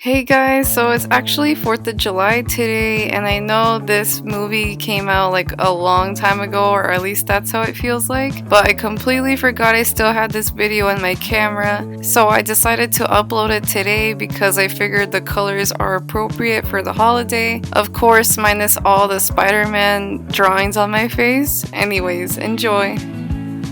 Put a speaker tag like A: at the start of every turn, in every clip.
A: Hey guys, so it's actually 4th of July today, and I know this movie came out like a long time ago, or at least that's how it feels like, but I completely forgot I still had this video in my camera, so I decided to upload it today because I figured the colors are appropriate for the holiday. Of course, minus all the Spider-Man drawings on my face. Anyways, enjoy!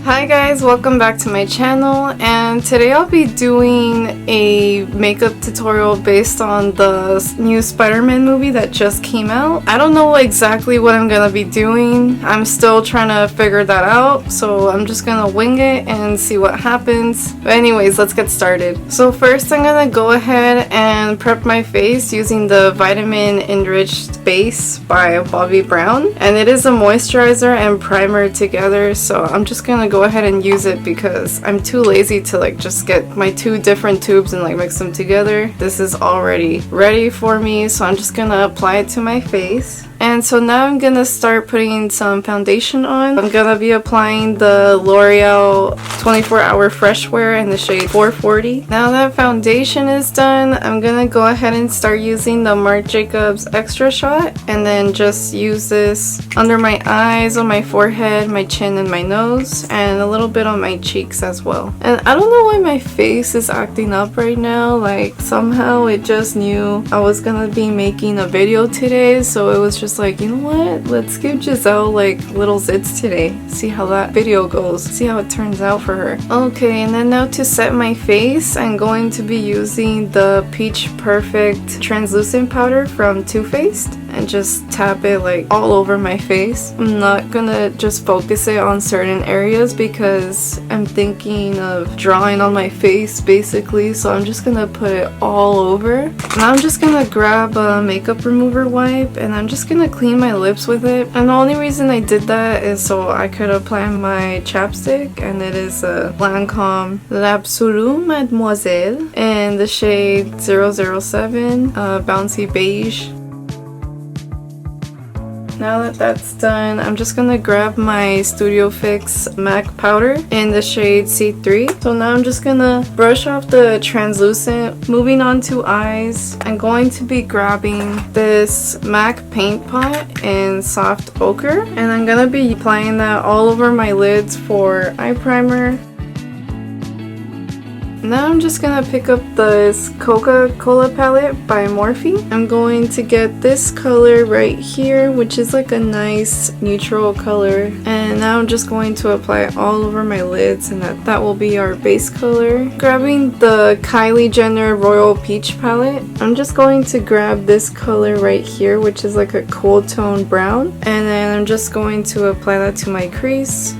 A: Hi guys, welcome back to my channel, and today I'll be doing a makeup tutorial based on the new Spider-Man movie that just came out. I don't know exactly what I'm gonna be doing. I'm still trying to figure that out, so I'm just gonna wing it and see what happens. But anyways, let's get started. So first I'm gonna go ahead and prep my face using the Vitamin Enriched Base by Bobbi Brown, and it is a moisturizer and primer together, so I'm just gonna go ahead and use it because I'm too lazy to like just get my two different tubes and like mix them together. This is already ready for me, so I'm just gonna apply it to my face. And so now I'm gonna start putting some foundation on. I'm gonna be applying the L'Oreal 24 Hour Fresh Wear in the shade 440. Now that foundation is done, I'm gonna go ahead and start using the Marc Jacobs Extra Shot, and then just use this under my eyes, on my forehead, my chin, and my nose, and a little bit on my cheeks as well. And I don't know why my face is acting up right now. Like somehow it just knew I was gonna be making a video today, so it was just like, you know what, let's give Giselle like little zits today, see how that video goes, see how it turns out for her. Okay, and then now to set my face, I'm going to be using the Peach Perfect translucent powder from Too Faced and just tap it like all over my face. I'm not gonna just focus it on certain areas because I'm thinking of drawing on my face basically, so I'm just gonna put it all over. Now I'm just gonna grab a makeup remover wipe and I'm just gonna clean my lips with it, and the only reason I did that is so I could apply my chapstick, and it is a Lancome L'Absolu Mademoiselle in the shade 007 Bouncy Beige. Now that that's done, I'm just gonna grab my Studio Fix MAC powder in the shade C3. So now I'm just gonna brush off the translucent. Moving on to eyes, I'm going to be grabbing this MAC paint pot in soft ochre, and I'm gonna be applying that all over my lids for eye primer. Now I'm just gonna pick up this Coca-Cola palette by Morphe. I'm going to get this color right here, which is like a nice neutral color. And now I'm just going to apply it all over my lids, and that will be our base color. Grabbing the Kylie Jenner Royal Peach palette, I'm just going to grab this color right here, which is like a cool tone brown. And then I'm just going to apply that to my crease.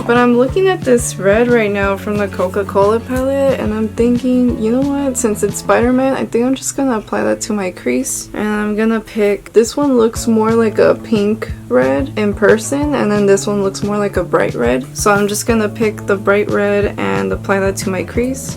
A: But I'm looking at this red right now from the Coca-Cola palette, and I'm thinking, you know what, since it's Spider-Man, I think I'm just gonna apply that to my crease. And I'm gonna pick, this one looks more like a pink red in person, and then this one looks more like a bright red. So I'm just gonna pick the bright red and apply that to my crease.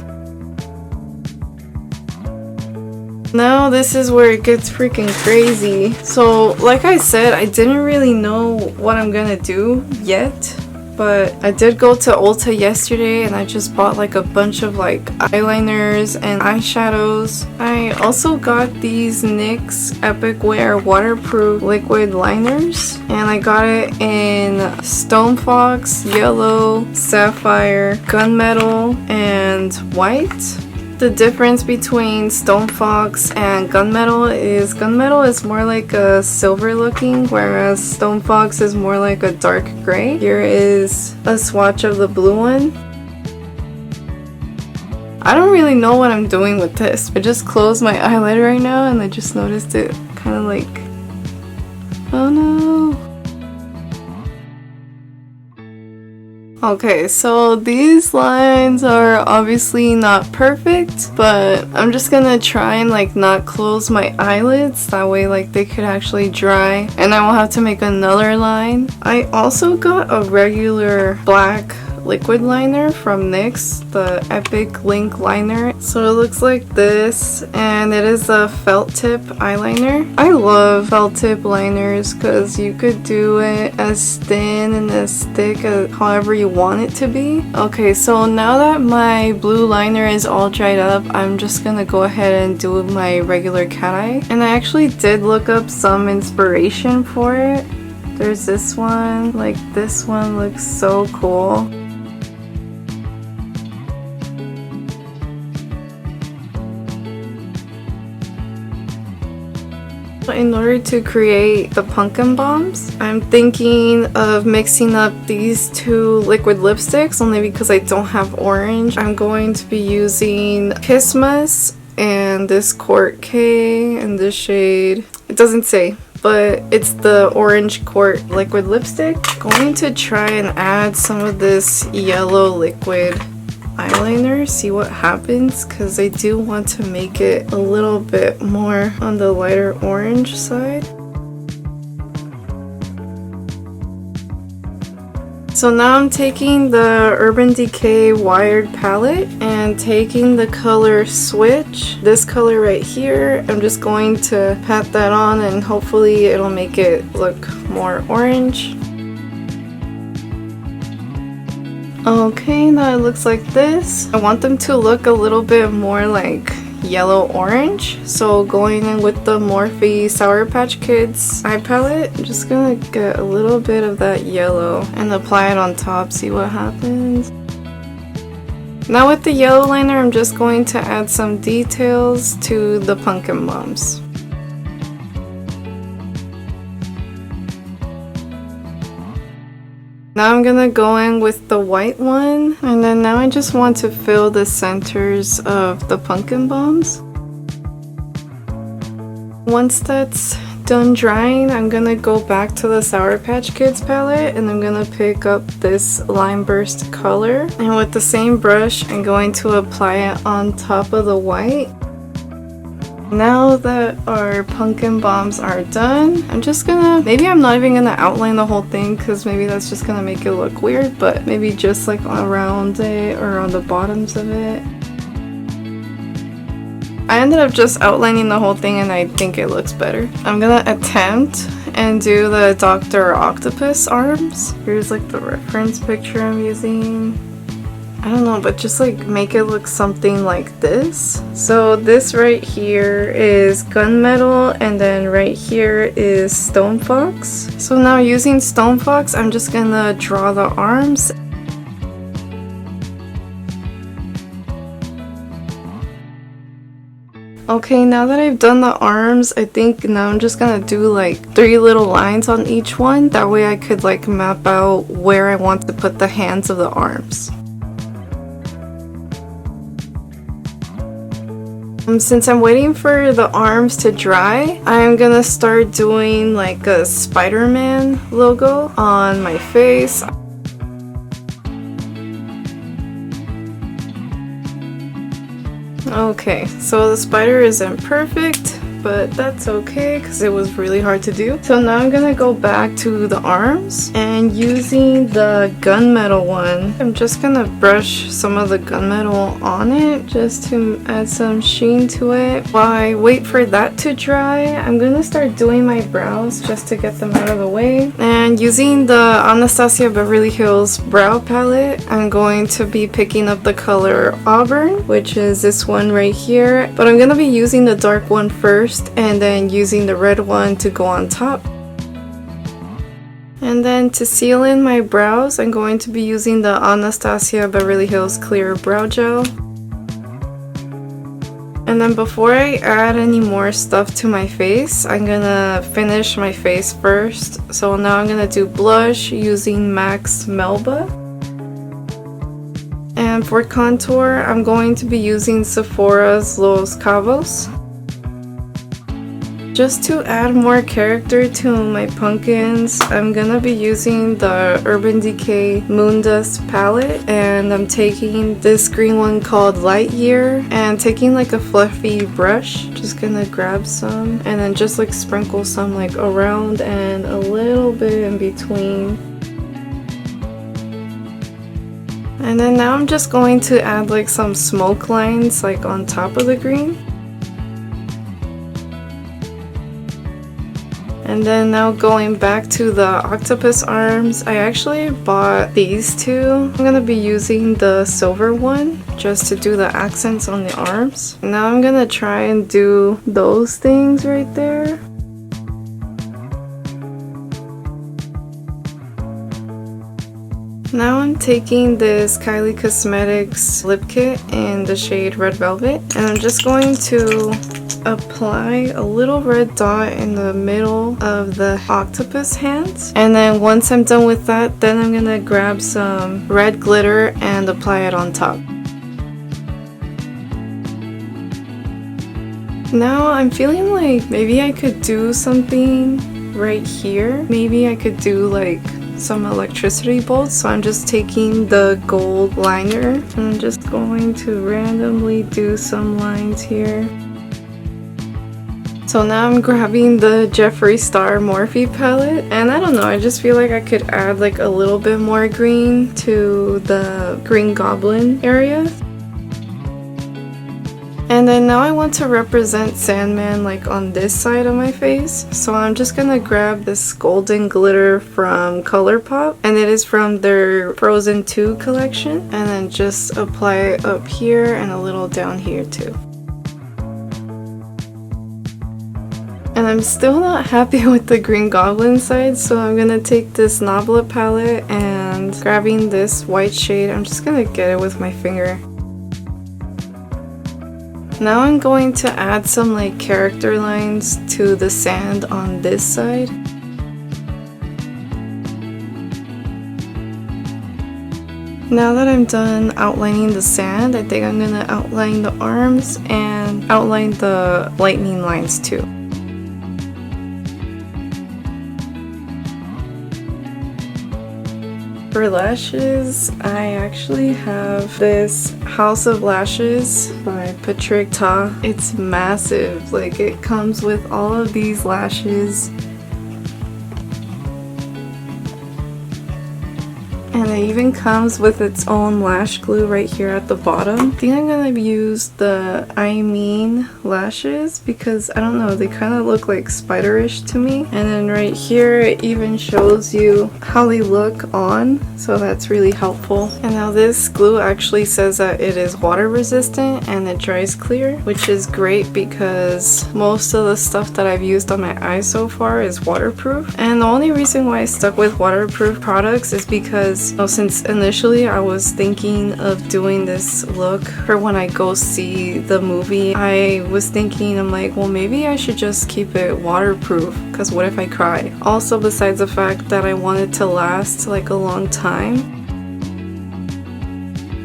A: Now this is where it gets freaking crazy. So like I said, I didn't really know what I'm gonna do yet. But I did go to Ulta yesterday and I just bought like a bunch of like eyeliners and eyeshadows. I also got these NYX Epic Wear waterproof liquid liners, and I got it in Stone Fox, yellow, sapphire, gunmetal, and white. The difference between Stone Fox and gunmetal is more like a silver looking, whereas Stone Fox is more like a dark gray. Here is a swatch of the blue one. I don't really know what I'm doing with this. I just closed my eyelid right now and I just noticed it kind of like, oh no. Okay, so these lines are obviously not perfect, but I'm just gonna try and like not close my eyelids, that way like they could actually dry and I won't have to make another line. I also got a regular black liquid liner from NYX, the Epic Link liner. So it looks like this, and it is a felt tip eyeliner. I love felt tip liners because you could do it as thin and as thick as however you want it to be. Okay, so now that my blue liner is all dried up, I'm just gonna go ahead and do my regular cat eye. And I actually did look up some inspiration for it. There's this one, like this one looks so cool. In order to create the pumpkin bombs, I'm thinking of mixing up these two liquid lipsticks only because I don't have orange. I'm going to be using Christmas and this Court K and this shade. It doesn't say, but it's the orange Court liquid lipstick. Going to try and add some of this yellow liquid eyeliner, see what happens, because I do want to make it a little bit more on the lighter orange side. So now I'm taking the Urban Decay Wired palette and taking the color Switch, this color right here. I'm just going to pat that on and hopefully it'll make it look more orange. Okay, now it looks like this. I want them to look a little bit more like yellow orange, so going in with the Morphe Sour Patch Kids eye palette, I'm just gonna get a little bit of that yellow and apply it on top, see what happens. Now with the yellow liner, I'm just going to add some details to the pumpkin bombs. Now I'm gonna go in with the white one, and then now I just want to fill the centers of the pumpkin bombs. Once that's done drying, I'm gonna go back to the Sour Patch Kids palette and I'm gonna pick up this Lime Burst color, and with the same brush I'm going to apply it on top of the white. Now that our pumpkin bombs are done, I'm just gonna, maybe I'm not even gonna outline the whole thing because maybe that's just gonna make it look weird, but maybe just like around it or on the bottoms of it. I ended up just outlining the whole thing and I think it looks better. I'm gonna attempt and do the Dr. Octopus arms. Here's like the reference picture I'm using. I don't know, but just like make it look something like this. So this right here is Gunmetal, and then right here is Stone Fox. So now using Stone Fox, I'm just gonna draw the arms. Okay, now that I've done the arms, I think now I'm just gonna do like 3 little lines on each one. That way I could like map out where I want to put the hands of the arms. Since I'm waiting for the arms to dry, I'm gonna start doing like a Spider-Man logo on my face. Okay, so the spider isn't perfect, but that's okay because it was really hard to do. So now I'm gonna go back to the arms, and using the gunmetal one, I'm just gonna brush some of the gunmetal on it just to add some sheen to it. While I wait for that to dry, I'm gonna start doing my brows just to get them out of the way. And using the Anastasia Beverly Hills brow palette, I'm going to be picking up the color Auburn, which is this one right here, but I'm gonna be using the dark one first and then using the red one to go on top. And then to seal in my brows, I'm going to be using the Anastasia Beverly Hills Clear Brow Gel. And then before I add any more stuff to my face, I'm gonna finish my face first. So now I'm gonna do blush using MAC's Melba. And for contour, I'm going to be using Sephora's Los Cabos. Just to add more character to my pumpkins, I'm gonna be using the Urban Decay Moon Dust palette, and I'm taking this green one called Light Year and taking like a fluffy brush, just gonna grab some and then just like sprinkle some like around and a little bit in between. And then now I'm just going to add like some smoke lines like on top of the green. And then now going back to the octopus arms, I actually bought these two. I'm gonna be using the silver one just to do the accents on the arms. Now I'm gonna try and do those things right there. Now I'm taking this Kylie Cosmetics lip kit in the shade Red Velvet, and I'm just going to apply a little red dot in the middle of the octopus hands. And then once I'm done with that, then I'm gonna grab some red glitter and apply it on top. Now I'm feeling like maybe I could do something right here. Maybe I could do like some electricity bolts, so I'm just taking the gold liner and I'm just going to randomly do some lines here. So now I'm grabbing the Jeffree Star Morphe palette, and I don't know, I just feel like I could add like a little bit more green to the Green Goblin area. And then now I want to represent Sandman like on this side of my face. So I'm just gonna grab this golden glitter from ColourPop, and it is from their Frozen 2 collection. And then just apply it up here and a little down here too. And I'm still not happy with the Green Goblin side, so I'm gonna take this Noblet palette and grabbing this white shade, I'm just gonna get it with my finger. Now I'm going to add some like character lines to the sand on this side. Now that I'm done outlining the sand, I think I'm gonna outline the arms and outline the lightning lines too. For lashes, I actually have this House of Lashes by Patrick Ta. It's massive, like it comes with all of these lashes. And it even comes with its own lash glue right here at the bottom. I think I'm gonna use the I Mean lashes because I don't know, they kind of look like spiderish to me. And then right here it even shows you how they look on, so that's really helpful. And now this glue actually says that it is water resistant and it dries clear, which is great because most of the stuff that I've used on my eyes so far is waterproof. And the only reason why I stuck with waterproof products is because since initially I was thinking of doing this look for when I go see the movie, I was thinking, I'm like, well, maybe I should just keep it waterproof because what if I cry? Also, besides the fact that I want it to last like a long time.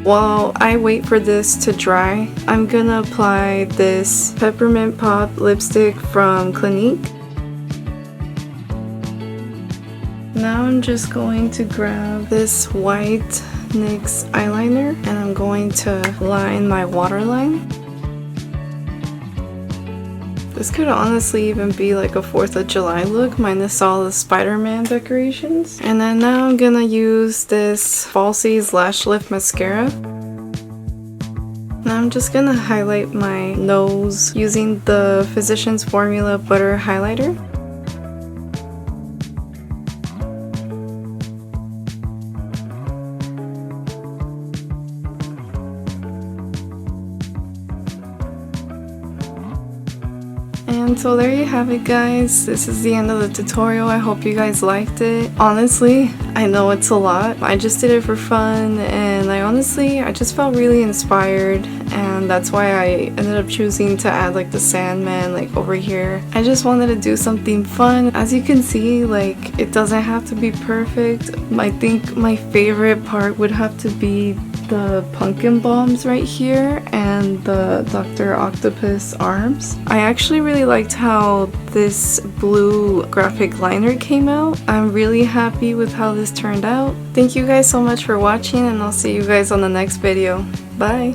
A: While I wait for this to dry, I'm gonna apply this Peppermint Pop lipstick from Clinique. Now I'm just going to grab this white NYX eyeliner and I'm going to line my waterline. This could honestly even be like a 4th of July look minus all the Spider-Man decorations. And then now I'm gonna use this Falsies Lash Lift Mascara. Now I'm just gonna highlight my nose using the Physicians Formula Butter Highlighter. And so there you have it, guys. This is the end of the tutorial. I hope you guys liked it. Honestly, I know it's a lot. I just did it for fun, and I just felt really inspired, and that's why I ended up choosing to add like the Sandman like over here. I just wanted to do something fun. As you can see, like it doesn't have to be perfect. I think my favorite part would have to be the pumpkin bombs right here and the Dr. Octopus arms. I actually really liked how this blue graphic liner came out. I'm really happy with how this turned out. Thank you guys so much for watching, and I'll see you guys on the next video. Bye!